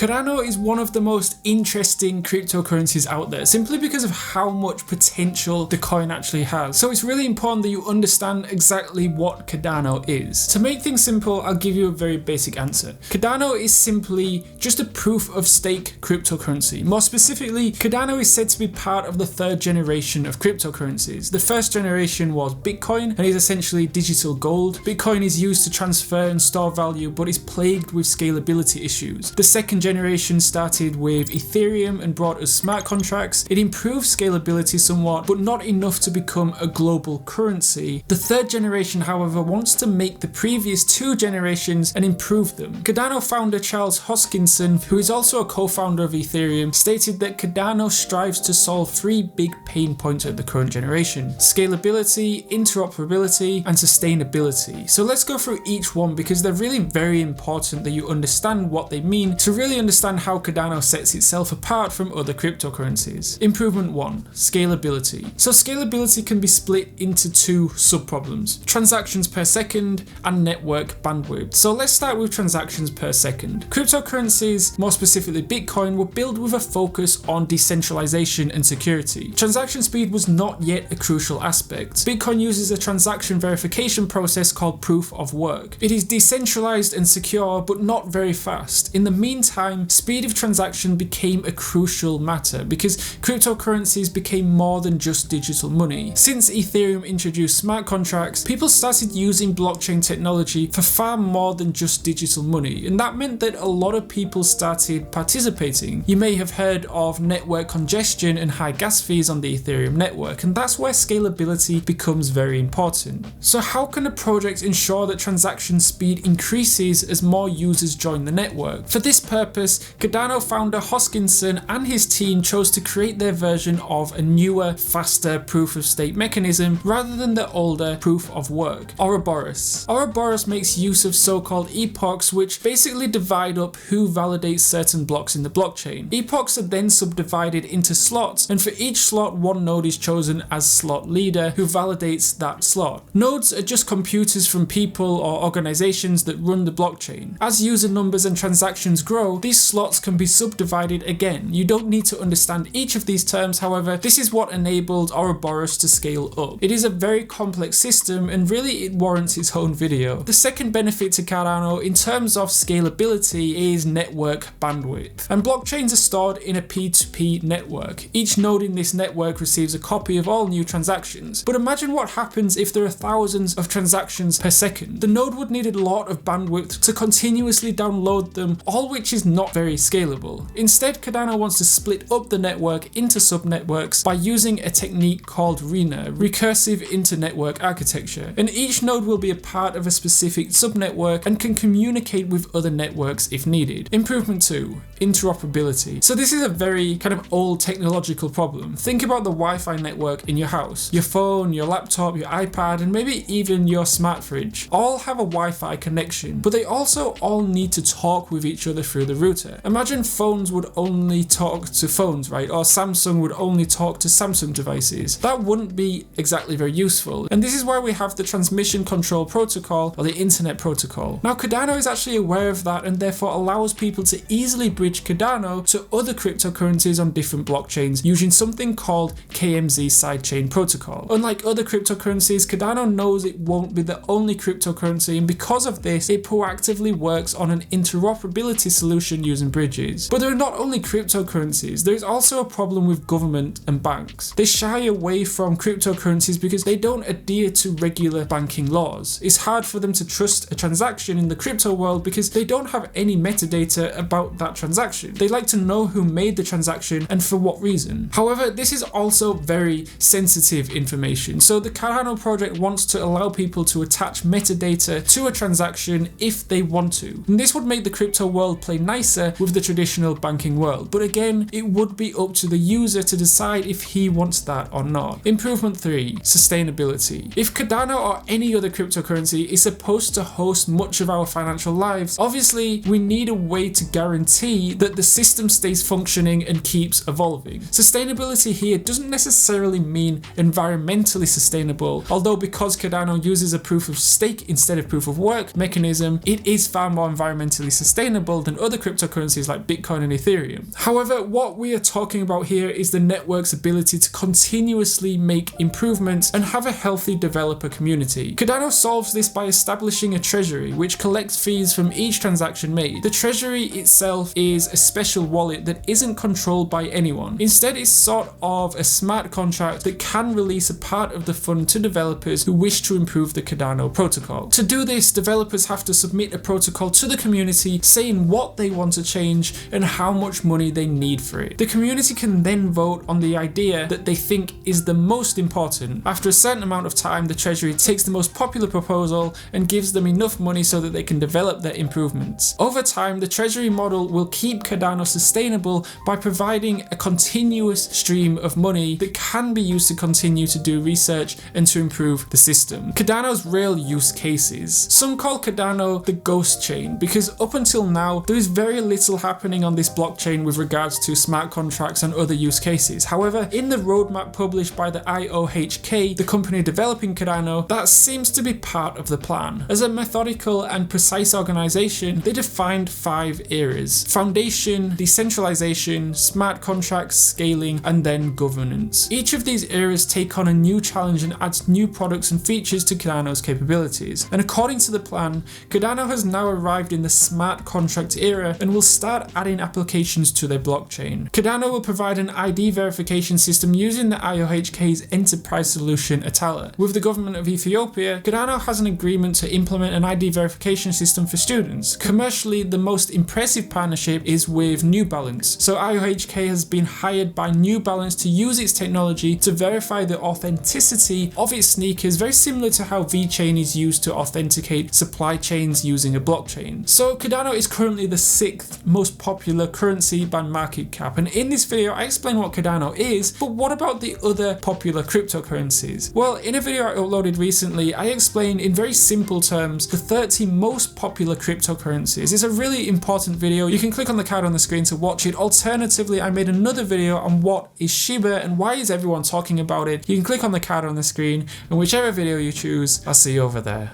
Cardano is one of the most interesting cryptocurrencies out there simply because of how much potential the coin actually has. So it's really important that you understand exactly what Cardano is. To make things simple, I'll give you a very basic answer. Cardano is simply just a proof of stake cryptocurrency. More specifically, Cardano is said to be part of the third generation of cryptocurrencies. The first generation was Bitcoin and is essentially digital gold. Bitcoin is used to transfer and store value but is plagued with scalability issues. The second generation started with Ethereum and brought us smart contracts. It improved scalability somewhat, but not enough to become a global currency. The third generation, however, wants to make the previous two generations and improve them. Cardano founder Charles Hoskinson, who is also a co-founder of Ethereum, stated that Cardano strives to solve three big pain points at the current generation: scalability, interoperability, and sustainability. So let's go through each one because they're really very important that you understand what they mean to really understand how Cardano sets itself apart from other cryptocurrencies. Improvement 1, scalability. So scalability can be split into two sub-problems: transactions per second and network bandwidth. So let's start with transactions per second. Cryptocurrencies, more specifically Bitcoin, were built with a focus on decentralization and security. Transaction speed was not yet a crucial aspect. Bitcoin uses a transaction verification process called proof of work. It is decentralized and secure, but not very fast. In the meantime, speed of transaction became a crucial matter because cryptocurrencies became more than just digital money. Since Ethereum introduced smart contracts, people started using blockchain technology for far more than just digital money, and that meant that a lot of people started participating. You may have heard of network congestion and high gas fees on the Ethereum network, and that's where scalability becomes very important. So how can a project ensure that transaction speed increases as more users join the network? For this purpose, Cardano founder Hoskinson and his team chose to create their version of a newer, faster proof of stake mechanism rather than the older proof of work, Ouroboros. Ouroboros makes use of so-called epochs, which basically divide up who validates certain blocks in the blockchain. Epochs are then subdivided into slots, and for each slot, one node is chosen as slot leader who validates that slot. Nodes are just computers from people or organizations that run the blockchain. As user numbers and transactions grow, these slots can be subdivided again. You don't need to understand each of these terms, however, this is what enabled Ouroboros to scale up. It is a very complex system and really it warrants its own video. The second benefit to Cardano in terms of scalability is network bandwidth. And blockchains are stored in a P2P network. Each node in this network receives a copy of all new transactions. But imagine what happens if there are thousands of transactions per second. The node would need a lot of bandwidth to continuously download them, all which is not very scalable. Instead, Cardano wants to split up the network into subnetworks by using a technique called RINA, recursive internetwork architecture. And each node will be a part of a specific subnetwork and can communicate with other networks if needed. Improvement 2, interoperability. So this is a very kind of old technological problem. Think about the Wi-Fi network in your house. Your phone, your laptop, your iPad, and maybe even your smart fridge all have a Wi-Fi connection, but they also all need to talk with each other through the router. Imagine phones would only talk to phones, right? Or Samsung would only talk to Samsung devices. That wouldn't be exactly very useful. And this is why we have the transmission control protocol or the internet protocol. Now Cardano is actually aware of that and therefore allows people to easily bridge Cardano to other cryptocurrencies on different blockchains using something called KMZ sidechain protocol. Unlike other cryptocurrencies, Cardano knows it won't be the only cryptocurrency, and because of this, it proactively works on an interoperability solution using bridges. But there are not only cryptocurrencies, there is also a problem with government and banks. They shy away from cryptocurrencies because they don't adhere to regular banking laws. It's hard for them to trust a transaction in the crypto world because they don't have any metadata about that transaction. They like to know who made the transaction and for what reason. However, this is also very sensitive information, so the Cardano project wants to allow people to attach metadata to a transaction if they want to. And this would make the crypto world play nicer with the traditional banking world, but again, it would be up to the user to decide if he wants that or not. Improvement 3, sustainability. If Cardano or any other cryptocurrency is supposed to host much of our financial lives, obviously we need a way to guarantee that the system stays functioning and keeps evolving. Sustainability here doesn't necessarily mean environmentally sustainable, although because Cardano uses a proof of stake instead of proof of work mechanism, it is far more environmentally sustainable than other cryptocurrencies cryptocurrencies like Bitcoin and Ethereum. However, what we are talking about here is the network's ability to continuously make improvements and have a healthy developer community. Cardano solves this by establishing a treasury which collects fees from each transaction made. The treasury itself is a special wallet that isn't controlled by anyone. Instead, it's sort of a smart contract that can release a part of the fund to developers who wish to improve the Cardano protocol. To do this, developers have to submit a protocol to the community saying what they want to change and how much money they need for it. The community can then vote on the idea that they think is the most important. After a certain amount of time, the treasury takes the most popular proposal and gives them enough money so that they can develop their improvements. Over time, the treasury model will keep Cardano sustainable by providing a continuous stream of money that can be used to continue to do research and to improve the system. Cardano's real use cases. Some call Cardano the ghost chain because up until now, there is very little happening on this blockchain with regards to smart contracts and other use cases. However, in the roadmap published by the IOHK, the company developing Cardano, that seems to be part of the plan. As a methodical and precise organization, they defined 5 areas: foundation, decentralization, smart contracts, scaling, and then governance. Each of these areas take on a new challenge and adds new products and features to Cardano's capabilities. And according to the plan, Cardano has now arrived in the smart contract era and will start adding applications to their blockchain. Cardano will provide an ID verification system using the IOHK's enterprise solution Atala. With the government of Ethiopia, Cardano has an agreement to implement an ID verification system for students. Commercially, the most impressive partnership is with New Balance. So IOHK has been hired by New Balance to use its technology to verify the authenticity of its sneakers, very similar to how VeChain is used to authenticate supply chains using a blockchain. So Cardano is currently the 6th most popular currency by market cap, and in this video I explain what Cardano is, but what about the other popular cryptocurrencies? Well, in a video I uploaded recently, I explain in very simple terms the 30 most popular cryptocurrencies. It's a really important video. You can click on the card on the screen to watch it. Alternatively, I made another video on what is Shiba and why is everyone talking about it. You can click on the card on the screen, and whichever video you choose, I'll see you over there.